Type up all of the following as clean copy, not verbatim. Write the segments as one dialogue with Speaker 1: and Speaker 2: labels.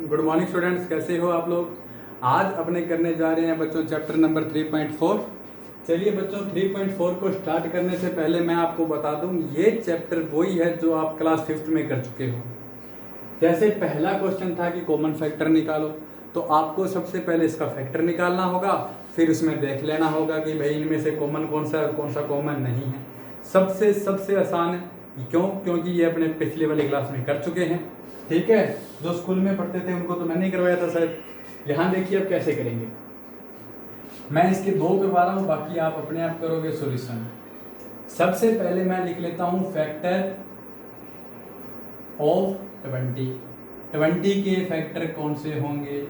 Speaker 1: Good morning students, कैसे हो आप लोग। आज अपने करने जा रहे हैं बच्चों चैप्टर नंबर 3.4। चलिए बच्चों 3.4 को स्टार्ट करने से पहले मैं आपको बता दूं, ये चैप्टर वही है जो आप क्लास 5th में कर चुके हो। जैसे पहला क्वेश्चन था कि कॉमन फैक्टर निकालो, तो आपको सबसे पहले इसका फैक्टर निकालना होगा, फिर उसमें देख लेना होगा कि भाई इनमें से कॉमन कौन सा कॉमन नहीं है। सबसे आसान है, क्यों? क्योंकि ये अपने पिछले वाली क्लास में कर चुके हैं। ठीक है, जो स्कूल में पढ़ते थे उनको तो मैंने नहीं करवाया था शायद। यहाँ देखिए अब कैसे करेंगे। मैं इसके 2 करवा रहा हूँ, बाकी आप अपने आप करोगे सॉल्यूशन। सबसे पहले मैं लिख लेता हूँ फैक्टर ऑफ 20 के फैक्टर कौन से होंगे।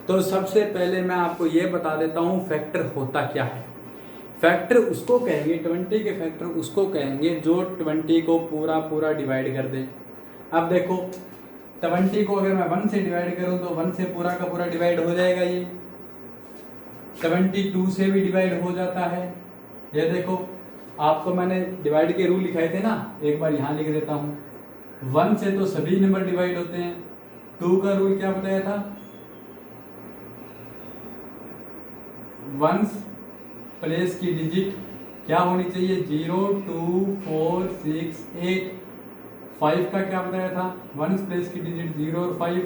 Speaker 1: तो सबसे पहले मैं आपको ये बता देता हूँ फैक्टर होता क्या है। फैक्टर उसको कहेंगे, 20 के फैक्टर उसको कहेंगे जो 20 को पूरा डिवाइड कर दे। अब देखो 20 को अगर मैं 1 से डिवाइड करूं तो 1 से पूरा का पूरा डिवाइड हो जाएगा। ये 72 से भी डिवाइड हो जाता है। ये देखो आपको मैंने डिवाइड के रूल लिखाए थे ना, एक बार यहाँ लिख देता हूँ। 1 से तो सभी नंबर डिवाइड होते हैं। 2 का रूल क्या बताया था? 1 प्लेस की डिजिट क्या होनी चाहिए? 0, 2, 4, 6, 8। 5 का क्या बताया था? 1 प्लेस की डिजिट 0 और 5।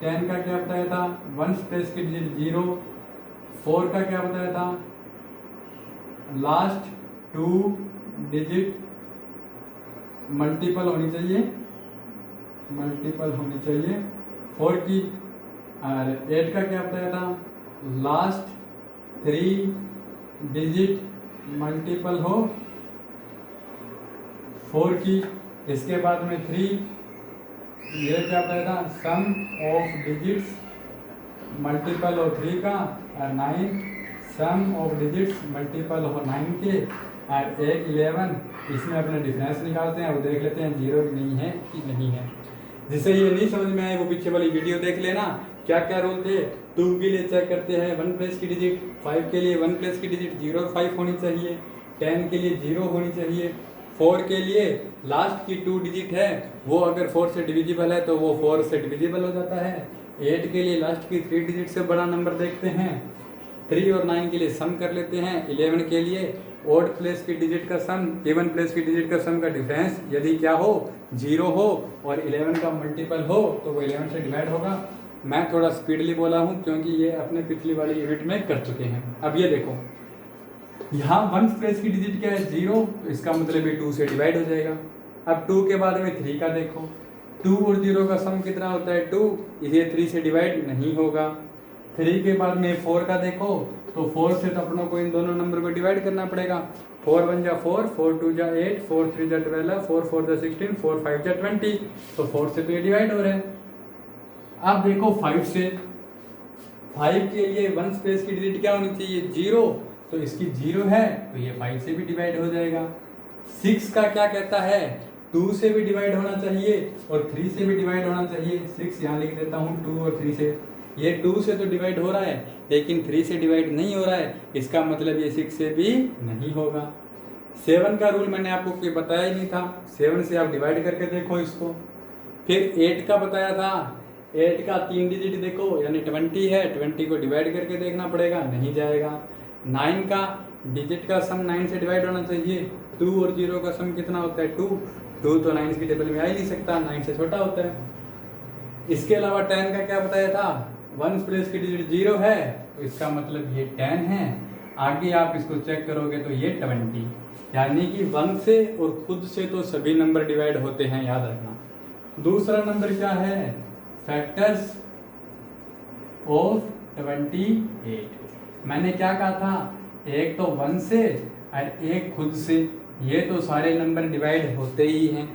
Speaker 1: 10 का क्या बताया था? 1 प्लेस की डिजिट 0। 4 का क्या बताया था? लास्ट 2 डिजिट मल्टीपल होनी चाहिए 4 की। और 8 का क्या बताया था? लास्ट 3 डिजिट मल्टीपल हो 4 की। इसके बाद में 3, ये क्या बताया था? सम ऑफ डिजिट्स मल्टीपल हो 3 का। और 9 सम ऑफ डिजिट्स मल्टीपल हो 9 के। और 11 इसमें अपने डिफरेंस निकालते हैं, वो देख लेते हैं 0 नहीं है कि नहीं है। जिसे ये नहीं समझ में आए वो पीछे वाली वीडियो देख लेना, क्या क्या रूल थे। 2 के लिए चेक करते हैं 1 प्लेस की डिजिट, 5 के लिए 1 प्लेस की डिजिट 0 और 5 होनी चाहिए, 10 के लिए 0 होनी चाहिए, 4 के लिए लास्ट की 2 डिजिट है वो अगर 4 से डिविजिबल है तो वो 4 से डिविजिबल हो जाता है। 8 के लिए लास्ट की 3 डिजिट से बड़ा नंबर देखते हैं। 3 और 9 के लिए सम कर लेते हैं। 11 के लिए ओड प्लेस की डिजिट का सम, इवन प्लेस की डिजिट का सम का डिफरेंस यदि क्या हो? 0 हो और 11 का मल्टीपल हो तो वो 11 से डिवाइड होगा। मैं थोड़ा स्पीडली बोला हूँ क्योंकि ये अपने पिछली वाली यूनिट में कर चुके हैं। अब ये देखो यहाँ 1 प्लेस की डिजिट क्या है? 0, तो इसका मतलब ये 2 से डिवाइड हो जाएगा। अब 2 के बाद में 3 का देखो, 2 और 0 का सम कितना होता है? 2, ये 3 से डिवाइड नहीं होगा। 3 के बाद में 4 का देखो, तो 4 से तो अपनों को इन दोनों नंबर को डिवाइड करना पड़ेगा। 4 1 जा 4, 4 2 जा 8, 4 3 जा 12, 4 4 जा 16, 4 5 जा 20। तो 4 से तो ये डिवाइड हो रहे हैं। अब देखो 5 से, 5 के लिए 1 स्पेस की डिजिट क्या होनी चाहिए? 0, तो इसकी 0 है तो ये 5 से भी डिवाइड हो जाएगा। 6 का क्या कहता है? 2 से भी डिवाइड होना चाहिए और 3 से भी डिवाइड होना चाहिए। 6 यहाँ लिख देता हूँ, 2 और 3 से। ये 2 से तो डिवाइड हो रहा है लेकिन 3 से डिवाइड नहीं हो रहा है, इसका मतलब ये 6 से भी नहीं होगा। 7 का रूल मैंने आपको कोई बताया ही नहीं था। 7 से आप डिवाइड करके देखो इसको। फिर 8 का बताया था, 8 का 3 डिजिट देखो यानी 20 है, 20 को डिवाइड करके देखना पड़ेगा, नहीं जाएगा। 9 का डिजिट का सम 9 से डिवाइड होना चाहिए। 2 और 0 का सम कितना होता है? 2 तो 9 की टेबल में आ ही नहीं सकता, 9 से छोटा होता है। इसके अलावा 10 का क्या बताया था? 1 प्लेस की डिजिट 0 है तो इसका मतलब ये 10 है। आगे आप इसको चेक करोगे तो ये 20, यानी कि 1 से और खुद से तो सभी नंबर डिवाइड होते हैं, याद रखना। दूसरा नंबर क्या है? Factors of 28। मैंने क्या कहा था? एक तो 1 से और एक खुद से, ये तो सारे नंबर डिवाइड होते ही हैं।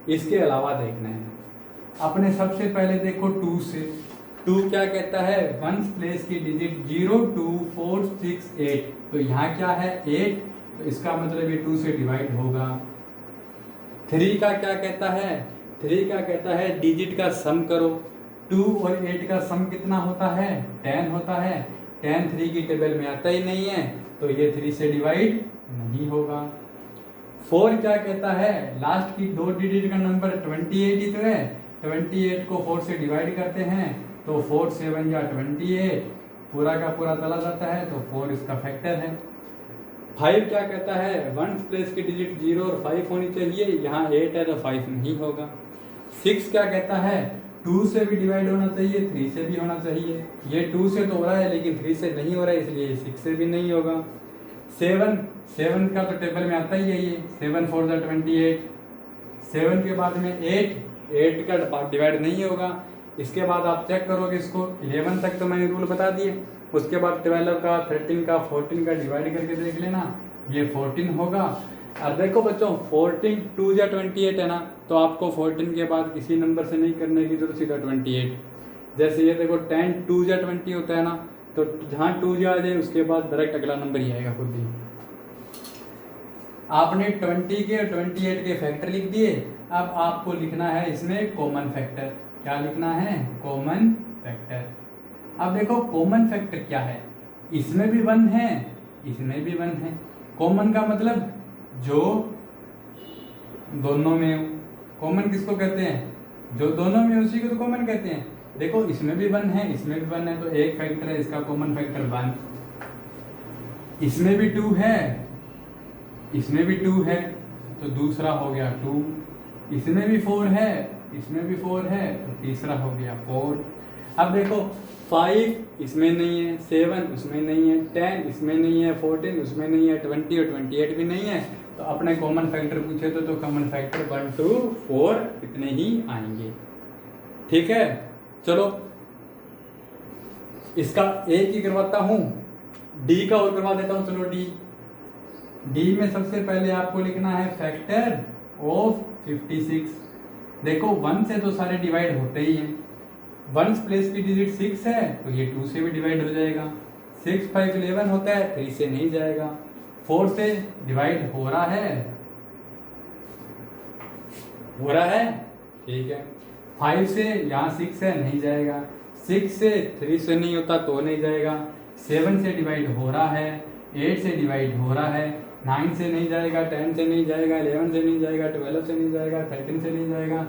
Speaker 1: इसके अलावा देखना है अपने, सबसे पहले देखो 2 से। 2 क्या कहता है? 1 प्लेस की डिजिट 0 2 4 6 8, तो यहाँ क्या है? 8, तो इसका मतलब ये 2 से डिवाइड होगा। 3 का क्या कहता है? 3 का कहता है डिजिट का सम करो। 2 और 8 का सम कितना होता है? 10 होता है। 10 3 की टेबल में आता ही नहीं है तो ये 3 से डिवाइड नहीं होगा। 4 क्या कहता है? लास्ट की 2 डिजिट का नंबर 28 ही तो है। 28 को 4 से डिवाइड करते हैं तो 4 7 या 28 पूरा का पूरा चला जाता है, तो 4 इसका फैक्टर है। 5 क्या कहता है, वंस प्लेस की डिजिट 0 और 5 होनी चाहिए, यहाँ 8 है तो 5 नहीं होगा। 6 क्या कहता है, 2 से भी डिवाइड होना चाहिए, 3 से भी होना चाहिए। ये 2 से तो हो रहा है लेकिन 3 से नहीं हो रहा है, इसलिए 6 से भी नहीं होगा। 7 का तो टेबल में आता ही है ये, 7 4 जा 28। 7 के बाद में 8 का डिवाइड नहीं होगा। इसके बाद आप चेक करोगे इसको, 11 तक तो मैंने रूल बता दिए, उसके बाद 12 का, 13 का, 14 का डिवाइड करके देख लेना, ये 14 होगा। अब देखो बच्चों 14 2 या 28 है ना, तो आपको 14 के बाद किसी नंबर से नहीं करने की जरूरत, सीधा 28। जैसे ये देखो 10 2 या 20 होता है ना, तो जहाँ 2 आ जाए उसके बाद डायरेक्ट अगला नंबर ही आएगा खुद ही। आपने 20 के और 28 के फैक्टर लिख दिए। अब आपको लिखना है इसमें कॉमन फैक्टर। क्या लिखना है, कॉमन फैक्टर। अब देखो कॉमन फैक्टर क्या है, इसमें भी 1 है, इसमें भी 1 है। कॉमन का मतलब जो दोनों में हो। कॉमन किसको कहते हैं, जो दोनों में उसी को तो कॉमन कहते हैं। देखो इसमें भी 1 है, इसमें भी 1 है, तो एक फैक्टर है, इसका कॉमन फैक्टर 1। इसमें भी 2 है, इसमें भी 2 है, तो दूसरा हो गया 2। इसमें भी 4 है, इसमें भी 4 है, तो तीसरा हो गया 4। अब देखो 5 इसमें नहीं है, 7 उसमें नहीं है, 10 इसमें नहीं है, 14 उसमें नहीं है, 20 और 28 भी नहीं है, तो अपने कॉमन फैक्टर पूछे तो कॉमन फैक्टर 1 2 4 इतने ही आएंगे। ठीक है, चलो इसका एक ही करवाता हूँ, डी का और करवा देता हूँ। चलो डी में सबसे पहले आपको लिखना है फैक्टर ऑफ 56। देखो 1 से तो सारे डिवाइड होते ही हैं, 1 प्लेस की डिजिट 6 है, तो ये 2 से भी डिवाइड हो जाएगा। 6 5 11 होता है, 3 से नहीं जाएगा। 4 से डिवाइड हो रहा है, ठीक है। 5 से यहाँ 6 है, नहीं जाएगा। 6 से 3 से नहीं होता तो नहीं जाएगा। 7 से डिवाइड हो रहा है, 8 से डिवाइड हो रहा है, 9 से नहीं जाएगा, 10 से नहीं जाएगा, 11 से नहीं जाएगा, 12 से नहीं जाएगा, 13 से नहीं जाएगा,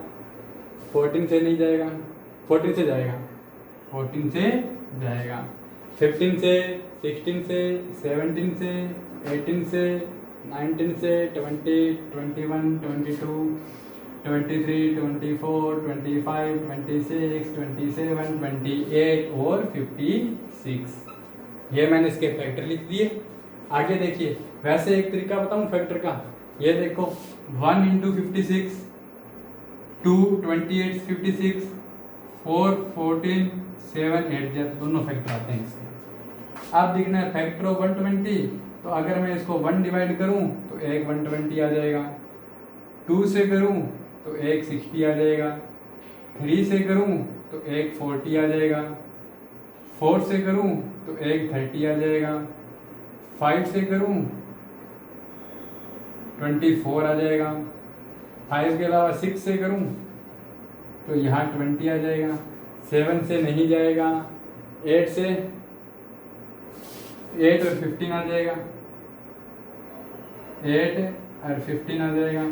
Speaker 1: 14 से नहीं जाएगा, 14 से जाएगा, 14 से जाएगा, 15 से, 16 से, 17 से, 18 से, 19 से, 20, 21, 22, 23, 24, 25, 26, 27, 28 और 56। ये मैंने इसके फैक्टर लिख दिए। आगे देखिए, वैसे एक तरीका बताऊं फैक्टर का, ये देखो 1 × 56, 2 28 56, 4 14 7 8 जब दोनों फैक्टर आते हैं इसके। अब देखना है फैक्टर ऑफ 120, तो अगर मैं इसको 1 डिवाइड करूं तो एक 120 आ जाएगा, 2 से करूं तो एक 60 आ जाएगा, 3 से करूं तो एक 40 आ जाएगा, 4 से करूं तो एक 30 आ जाएगा, 5 से करूं 24 आ जाएगा, 5 के अलावा 6 से करूं तो यहाँ 20 आ जाएगा, 7 से नहीं जाएगा, 8 से 8 और 15 आ जाएगा, 8 और 15 आ जाएगा,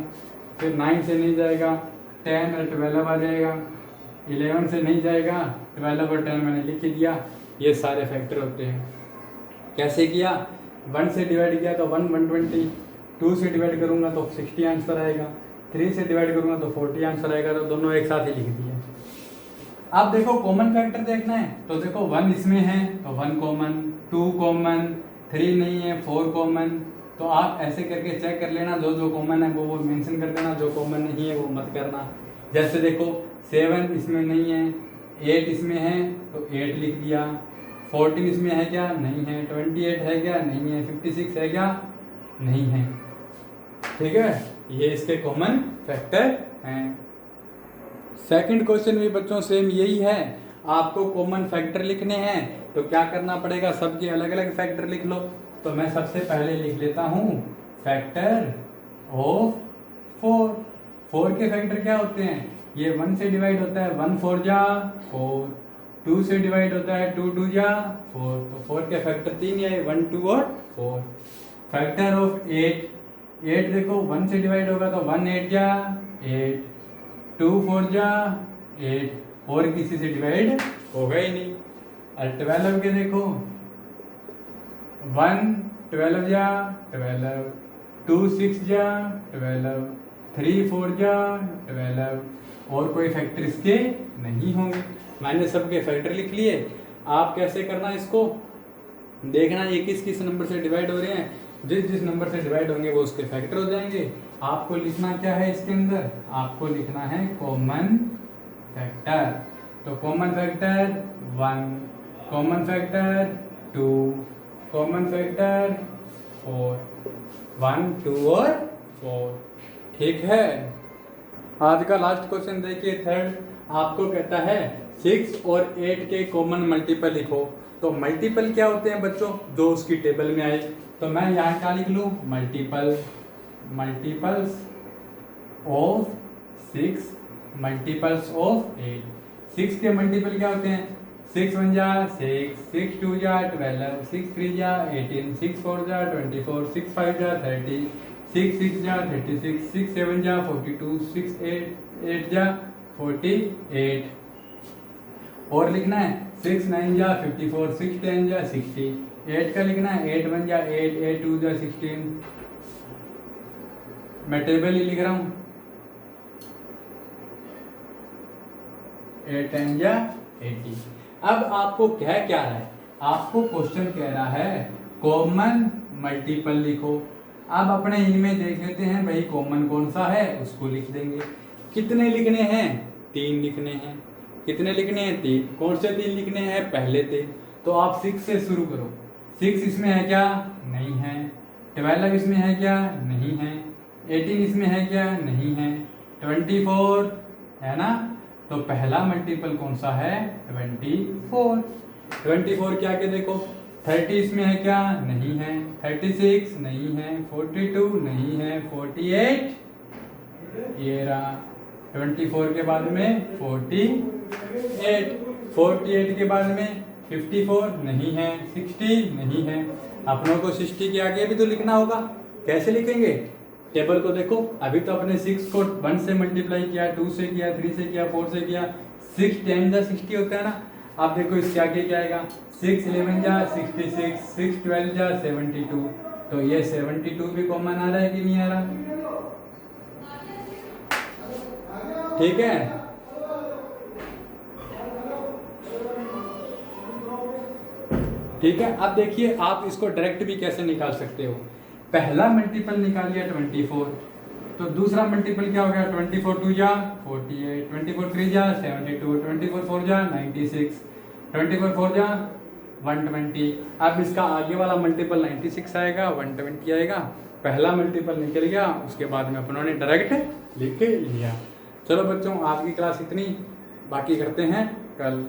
Speaker 1: फिर 9 से नहीं जाएगा, 10 और 12 आ जाएगा, 11 से नहीं जाएगा, 12 और 10 मैंने लिख ही दिया। ये सारे फैक्टर होते हैं। कैसे किया, 1 से डिवाइड किया तो 1 120, 2 से डिवाइड करूँगा तो 60 आंसर आएगा, 3 से डिवाइड करूँगा तो 40 आंसर आएगा, तो दोनों एक साथ ही लिख दिए। अब देखो कॉमन फैक्टर देखना है, तो देखो 1 इसमें है तो 1 कॉमन, 2 कॉमन, 3 नहीं है, 4 कॉमन। तो आप ऐसे करके चेक कर लेना, जो जो कॉमन है वो मेंशन कर देना, जो कॉमन नहीं है वो मत करना। जैसे देखो 7 इसमें नहीं है, 8 इसमें है तो 8 लिख दिया, 14 इसमें है क्या, नहीं है, 28 है क्या, नहीं है, 56 है क्या, नहीं है। ठीक है, ये इसके कॉमन फैक्टर हैं। सेकंड क्वेश्चन भी बच्चों सेम यही है, आपको कॉमन फैक्टर लिखने हैं तो क्या करना पड़ेगा, सबके अलग अलग फैक्टर लिख लो। तो मैं सबसे पहले लिख लेता हूँ फैक्टर ऑफ 4। 4 के फैक्टर क्या होते हैं, ये 1 से डिवाइड होता है, 1 4 जा 4, 2 से डिवाइड होता है, 2 2 जा 4, तो 4 के फैक्टर 3 ही आए, 1 2 और 4। फैक्टर ऑफ 8, 8 देखो 1 से डिवाइड होगा तो 1 8 जा 8, 2 4 जा 8, और किसी से डिवाइड होगा ही नहीं। और 12 के देखो 1 12 जा 12, 2 6 जा 12, 3 4 जा 12, और कोई फैक्टर इसके नहीं होंगे। मैंने सबके फैक्टर लिख लिए। आप कैसे करना इसको देखना, ये किस किस नंबर से डिवाइड हो रहे हैं, जिस जिस नंबर से डिवाइड होंगे वो उसके फैक्टर हो जाएंगे। आपको लिखना क्या है इसके अंदर, आपको लिखना है कॉमन फैक्टर। तो common factor 1, common factor 2, common factor 4, 1 2 और 4। ठीक है। आज का लास्ट क्वेश्चन देखिए, थर्ड। आपको कहता है 6 और 8 के कॉमन मल्टीपल लिखो। तो मल्टीपल क्या होते हैं बच्चों, जो उसकी टेबल में आए। तो मैं यहाँ क्या लिख लूँ, multiple, multiples of 6, multiples of 8। 6 के मल्टीपल क्या होते हैं, 6 1 जा 6, 6 2 जा 12, 6 3 जा 18, 6 4 जा 24, 6 5 जा 30, 6 6 जा 36, 6 7 जा 42, 6 8 जा 48। और लिखना है 6 9 जा 54, 6 10 जा 60। 8 का लिखना है 8 1 जा 8, 8 2 जा 16। मैं टेबल ही लिख रहा हूँ, 8 10 जा 80। अब आपको कह क्या रहा है, आपको क्वेश्चन कह रहा है कॉमन मल्टीपल लिखो। अब अपने इनमें देख लेते हैं भाई कॉमन कौन सा है, उसको लिख देंगे। कितने लिखने हैं, 3 लिखने हैं। कितने लिखने हैं, 3। कौन से 3 लिखने हैं, पहले थे। तो आप 6 से शुरू करो। 6 इसमें है क्या, नहीं है। 12 इसमें है क्या, नहीं है। 18 इसमें है क्या, नहीं है। 24 है ना। तो पहला मल्टीपल कौन सा है, 24। 24 क्या के देखो, 30 इसमें है क्या, नहीं है। 36 नहीं है। 42 नहीं है। 48 ये रहा। 24 के बाद में 48, 48 के बाद में 54 नहीं है। 60 नहीं है। अपनों को 60 के आगे भी तो लिखना होगा। कैसे लिखेंगे, टेबल को देखो। अभी तो अपने 6 को 1 से मल्टीप्लाई किया, 2 से किया, 3 से किया, 4 से किया। 6 10 जा 60 होता है ना। आप देखो इसके आगे क्या आएगा, 6 11 जा 66, 6 12 जा 72। तो ये 72 भी कॉमन आ रहा है कि नहीं आ रहा, ठीक है। ठीक है। अब देखिए आप इसको डायरेक्ट भी कैसे निकाल सकते हो। पहला मल्टीपल निकाल लिया 24, तो दूसरा मल्टीपल क्या हो गया, 24 2 जा 48, 24 3 जा 72, 24 4 जा 96, 24 4 जा 120। अब इसका आगे वाला मल्टीपल 96 आएगा, 120 आएगा। पहला मल्टीपल निकल गया, उसके बाद में अपनों ने डायरेक्ट लिख लिया। चलो बच्चों, आज की क्लास इतनी, बाकी करते हैं कल।